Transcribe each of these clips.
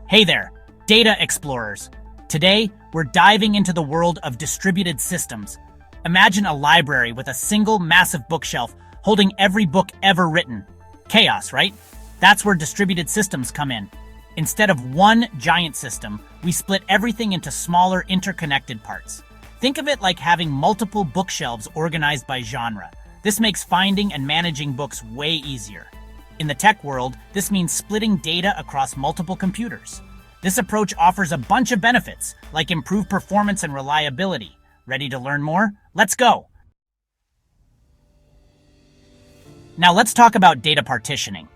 Hey there, data explorers. Today, we're diving into the world of distributed systems. Imagine a library with a single massive bookshelf holding every book ever written. Chaos, right? That's where distributed systems come in. Instead of one giant system, we split everything into smaller interconnected parts. Think of it like having multiple bookshelves organized by genre. This makes finding and managing books way easier. In the tech world, this means splitting data across multiple computers. This approach offers a bunch of benefits, like improved performance and reliability. Ready to learn more? Let's go! Now let's talk about data partitioning.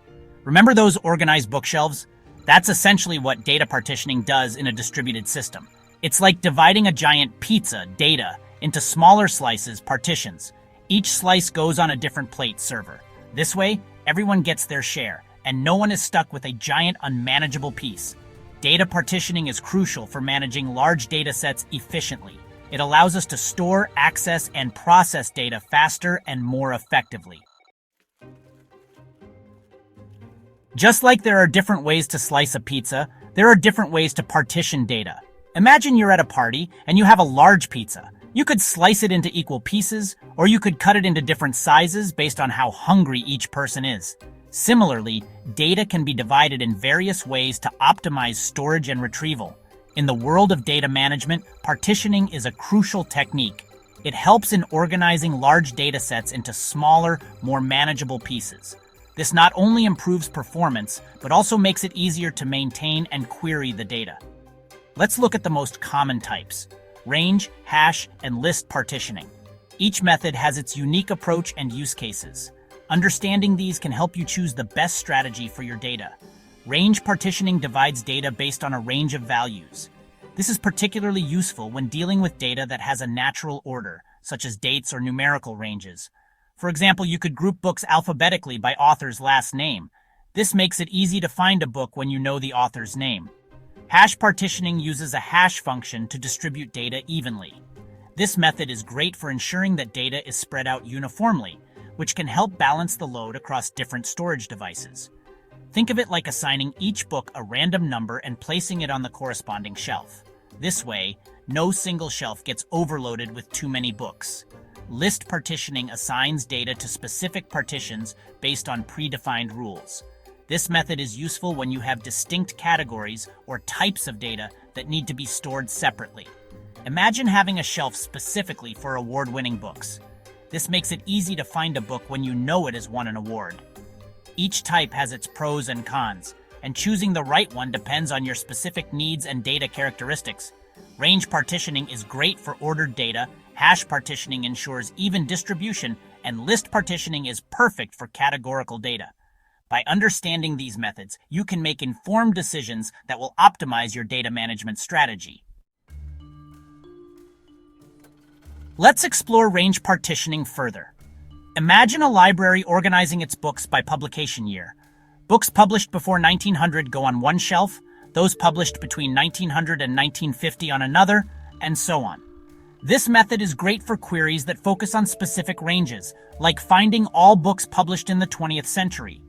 Remember those organized bookshelves? That's essentially what data partitioning does in a distributed system. It's like dividing a giant pizza, data, into smaller slices, partitions. Each slice goes on a different plate server. This way, everyone gets their share, and no one is stuck with a giant unmanageable piece. Data partitioning is crucial for managing large data sets efficiently. It allows us to store, access, and process data faster and more effectively. Just like there are different ways to slice a pizza, there are different ways to partition data. Imagine you're at a party and you have a large pizza. You could slice it into equal pieces, or you could cut it into different sizes based on how hungry each person is. Similarly, data can be divided in various ways to optimize storage and retrieval. In the world of data management, partitioning is a crucial technique. It helps in organizing large data sets into smaller, more manageable pieces. This not only improves performance, but also makes it easier to maintain and query the data. Let's look at the most common types: range, hash, and list partitioning. Each method has its unique approach and use cases. Understanding these can help you choose the best strategy for your data. Range partitioning divides data based on a range of values. This is particularly useful when dealing with data that has a natural order, such as dates or numerical ranges. For example, you could group books alphabetically by author's last name. This makes it easy to find a book when you know the author's name. Hash partitioning uses a hash function to distribute data evenly. This method is great for ensuring that data is spread out uniformly, which can help balance the load across different storage devices. Think of it like assigning each book a random number and placing it on the corresponding shelf. This way, no single shelf gets overloaded with too many books. List partitioning assigns data to specific partitions based on predefined rules. This method is useful when you have distinct categories or types of data that need to be stored separately. Imagine having a shelf specifically for award-winning books. This makes it easy to find a book when you know it has won an award. Each type has its pros and cons, and choosing the right one depends on your specific needs and data characteristics. Range partitioning is great for ordered data, hash partitioning ensures even distribution, and list partitioning is perfect for categorical data. By understanding these methods, you can make informed decisions that will optimize your data management strategy. Let's explore range partitioning further. Imagine a library organizing its books by publication year. Books published before 1900 go on one shelf, those published between 1900 and 1950 on another, and so on. This method is great for queries that focus on specific ranges, like finding all books published in the 20th century.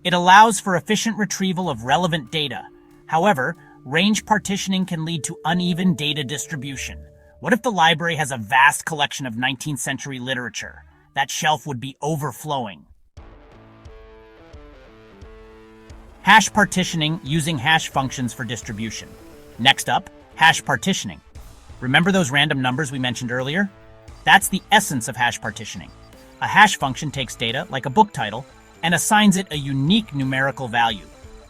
It allows for efficient retrieval of relevant data. However, range partitioning can lead to uneven data distribution. What if the library has a vast collection of 19th century literature? That shelf would be overflowing. Hash partitioning using hash functions for distribution. Next up, hash partitioning. Remember those random numbers we mentioned earlier? That's the essence of hash partitioning. A hash function takes data, like a book title, and assigns it a unique numerical value.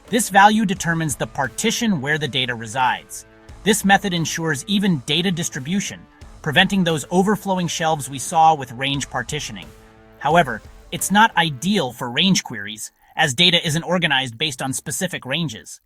This value determines the partition where the data resides. This method ensures even data distribution, preventing those overflowing shelves we saw with range partitioning. However, it's not ideal for range queries, as data isn't organized based on specific ranges.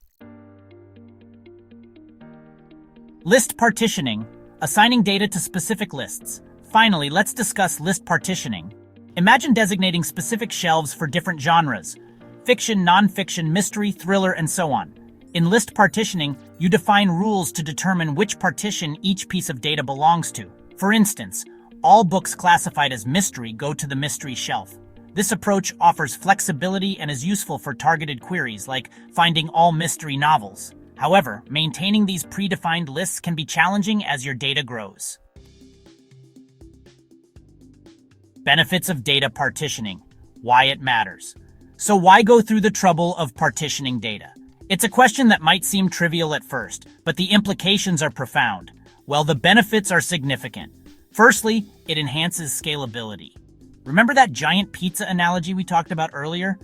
List partitioning, assigning data to specific lists. Finally, let's discuss list partitioning. Imagine designating specific shelves for different genres: fiction, nonfiction, mystery, thriller, and so on. In list partitioning, you define rules to determine which partition each piece of data belongs to. For instance, all books classified as mystery go to the mystery shelf. This approach offers flexibility and is useful for targeted queries like finding all mystery novels. However, maintaining these predefined lists can be challenging as your data grows. Benefits of data partitioning. Why it matters. So why go through the trouble of partitioning data? It's a question that might seem trivial at first, but the implications are profound. Well, the benefits are significant. Firstly, it enhances scalability. Remember that giant pizza analogy we talked about earlier?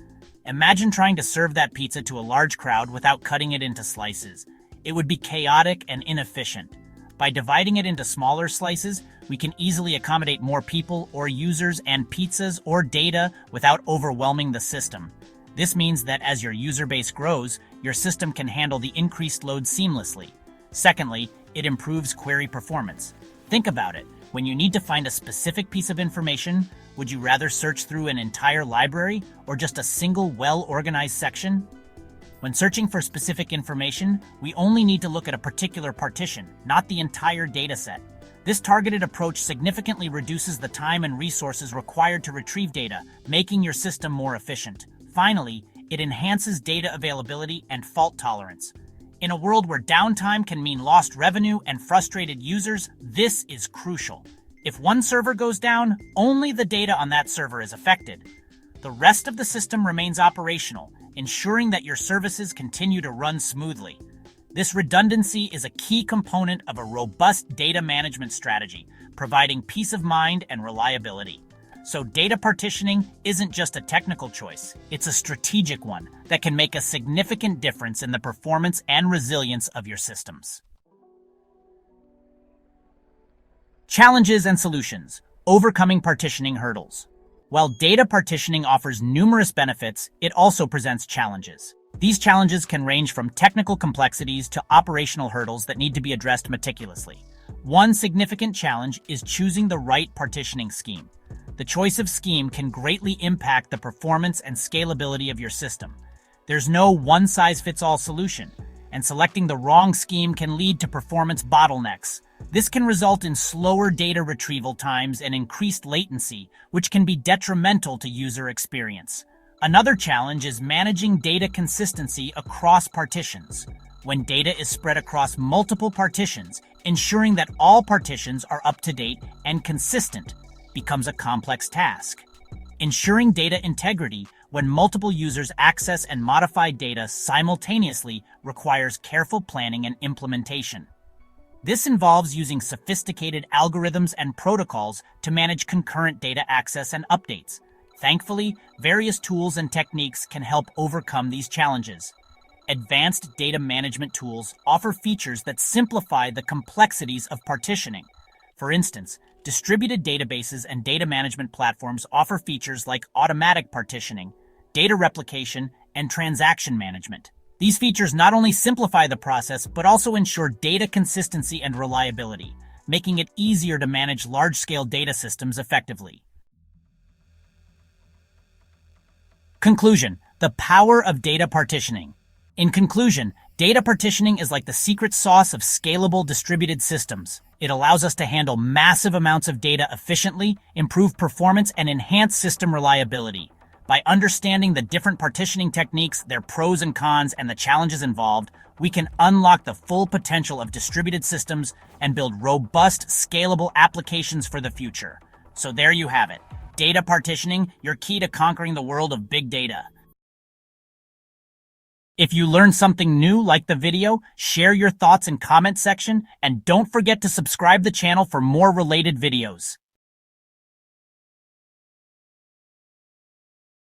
Imagine trying to serve that pizza to a large crowd without cutting it into slices. It would be chaotic and inefficient. By dividing it into smaller slices, we can easily accommodate more people or users and pizzas or data without overwhelming the system. This means that as your user base grows, your system can handle the increased load seamlessly. Secondly, it improves query performance. Think about it. When you need to find a specific piece of information, would you rather search through an entire library or just a single well-organized section? When searching for specific information, we only need to look at a particular partition, not the entire dataset. This targeted approach significantly reduces the time and resources required to retrieve data, making your system more efficient. Finally, it enhances data availability and fault tolerance. In a world where downtime can mean lost revenue and frustrated users, this is crucial. If one server goes down, only the data on that server is affected. The rest of the system remains operational, ensuring that your services continue to run smoothly. This redundancy is a key component of a robust data management strategy, providing peace of mind and reliability. So data partitioning isn't just a technical choice, it's a strategic one that can make a significant difference in the performance and resilience of your systems. Challenges and solutions. Overcoming partitioning hurdles. While data partitioning offers numerous benefits, it also presents challenges. These challenges can range from technical complexities to operational hurdles that need to be addressed meticulously. One significant challenge is choosing the right partitioning scheme. The choice of scheme can greatly impact the performance and scalability of your system. There's no one-size-fits-all solution, and selecting the wrong scheme can lead to performance bottlenecks. This can result in slower data retrieval times and increased latency, which can be detrimental to user experience. Another challenge is managing data consistency across partitions. When data is spread across multiple partitions, ensuring that all partitions are up to date and consistent becomes a complex task. Ensuring data integrity when multiple users access and modify data simultaneously requires careful planning and implementation. This involves using sophisticated algorithms and protocols to manage concurrent data access and updates. Thankfully, various tools and techniques can help overcome these challenges. Advanced data management tools offer features that simplify the complexities of partitioning. For instance, distributed databases and data management platforms offer features like automatic partitioning, data replication, and transaction management. These features not only simplify the process, but also ensure data consistency and reliability, making it easier to manage large-scale data systems effectively. Conclusion: the power of data partitioning. In conclusion, data partitioning is like the secret sauce of scalable distributed systems. It allows us to handle massive amounts of data efficiently, improve performance, and enhance system reliability. By understanding the different partitioning techniques, their pros and cons, and the challenges involved, we can unlock the full potential of distributed systems and build robust, scalable applications for the future. So there you have it. Data partitioning, your key to conquering the world of big data. If you learned something new, like the video, share your thoughts in comment section, and don't forget to subscribe the channel for more related videos.